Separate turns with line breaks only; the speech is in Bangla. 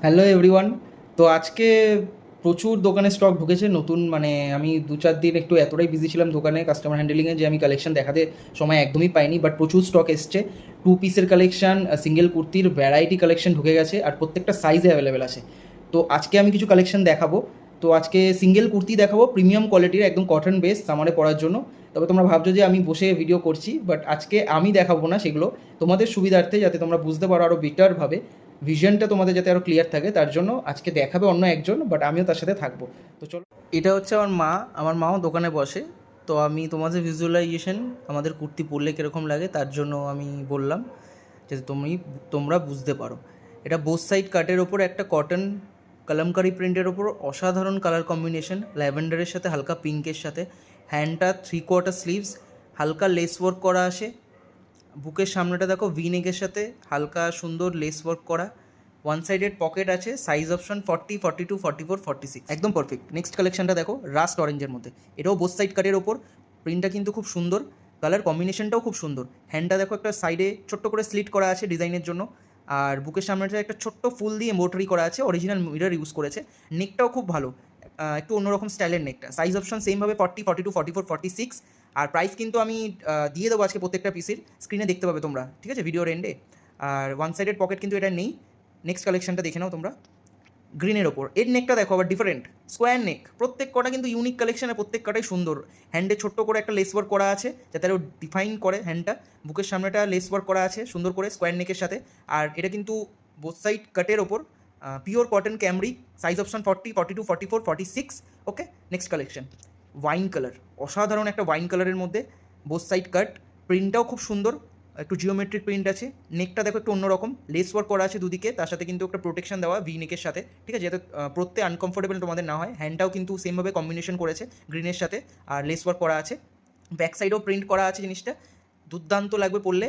Hello everyone. তো আজকে প্রচুর দোকানে স্টক ঢুকেছে নতুন। মানে আমি 2-4 দিন একটু এতটাই বিজি ছিলাম দোকানে কাস্টমার হ্যান্ডেলিংয়ে যে আমি কালেকশন দেখাতে সময় একদমই পাইনি, বাট প্রচুর স্টক এসছে। 2 পিসের কালেকশন, সিঙ্গেল কুর্তির ভ্যারাইটি কালেকশন ঢুকে গেছে আর প্রত্যেকটা সাইজে অ্যাভেলেবেল আছে। তো আজকে আমি কিছু কালেকশন দেখাবো। তো আজকে সিঙ্গেল কুর্তি দেখাবো, প্রিমিয়াম কোয়ালিটির, একদম কটন বেস, সামারে পরার জন্য। তবে তোমরা ভাবছো যে আমি বসে ভিডিও করছি, বাট আজকে আমি দেখাবো না সেগুলো, তোমাদের সুবিধার্থে, যাতে তোমরা বুঝতে পারো আরও বেটারভাবে, ভিশনটা তোমাদের যাতে আরও ক্লিয়ার থাকে, তার জন্য আজকে দেখাবে অন্য একজন, বাট আমিও তার সাথে থাকবো। তো চলো, এটা হচ্ছে আমার মাও দোকানে বসে। তো আমি তোমাদের ভিজুয়ালাইজেশন, আমাদের কুর্তি পরলে কীরকম লাগে তার জন্য আমি বললাম, যাতে তোমরা বুঝতে পারো। এটা বোথ সাইড কাটের ওপর একটা কটন কলমকারি প্রিন্টের ওপর অসাধারণ কালার কম্বিনেশন, ল্যাভেন্ডারের সাথে হালকা পিঙ্কের সাথে। হ্যান্ডটা 3/4 স্লিভস, হালকা লেস ওয়ার্ক করা আসে। বুকের সামনেটা দেখো ভি নেকের সাথে হালকা সুন্দর লেস ওয়ার্ক করা। ওয়ান সাইডেড পকেট আছে, সাইজ অপশন 40, 42, 44, 46, একদম পারফেক্ট। নেক্সট কালেকশনটা দেখো, রাস্ট অরেঞ্জের মধ্যে। এটাও বোথ সাইড কাটের ওপর, প্রিন্টটা কিন্তু খুব সুন্দর, কালার কম্বিনেশনটাও খুব সুন্দর। হ্যান্ডটা দেখো একটা সাইডে ছোট্ট করে স্লিট করা আছে ডিজাইনের জন্য। আর বুকের সামনেটা একটা ছোট্ট ফুল দিয়ে এমব্রয়ডারি করা আছে, অরিজিনাল মিরর ইউজ করেছে। নেকটাও খুব ভালো, একটু অন্যরকম স্টাইলের নেকটা। সাইজ অপশন সেমভাবে 40, 42, 44, 46। আর প্রাইস কিন্তু আমি দিয়ে দেবো আজকে প্রত্যেকটা পিসের, স্ক্রিনে দেখতে পাবে তোমরা, ঠিক আছে, ভিডিওর এন্ডে। আর ওয়ান সাইডেড পকেট কিন্তু এটা নেই। নেক্সট কালেকশনটা দেখে নাও তোমরা, গ্রিনের ওপর। এর নেকটা দেখো আবার ডিফারেন্ট, স্কোয়ার নেক। প্রত্যেক কটা কিন্তু ইউনিক কালেকশনের, প্রত্যেক কটাই সুন্দর। হ্যান্ডে ছোট্ট করে একটা লেস ওয়ার্ক করা আছে, যাতে আরও ডিফাইন করে হ্যান্ডটা। বুকের সামনেটা লেস ওয়ার্ক করা আছে সুন্দর করে স্কোয়ার নেকের সাথে। আর এটা কিন্তু বোথ সাইড কাটের ওপর, pure cotton cambric. Size option 40, 42, 44, 46। Okay, next collection, wine colour. অসাধারণ একটা ওয়াইন কালারের মধ্যে বোথ সাইড কাট, প্রিন্টটাও খুব সুন্দর, একটু জিওমেট্রিক প্রিন্ট আছে। নেকটা দেখো একটু অন্যরকম, লেস ওয়ার্ক করা আছে দুদিকে, তার সাথে কিন্তু একটা প্রোটেকশন দেওয়া ভি নেকের সাথে, ঠিক আছে, যাতে পরতে আনকমফোর্টেবল তোমাদের না হয়। হ্যান্ডটাও কিন্তু সেমভাবে কম্বিনেশন করেছে গ্রিনের সাথে, আর লেস ওয়ার্ক করা আছে। ব্যাক সাইডেও প্রিন্ট করা আছে জিনিসটা, দুর্দান্ত লাগবে পরলে।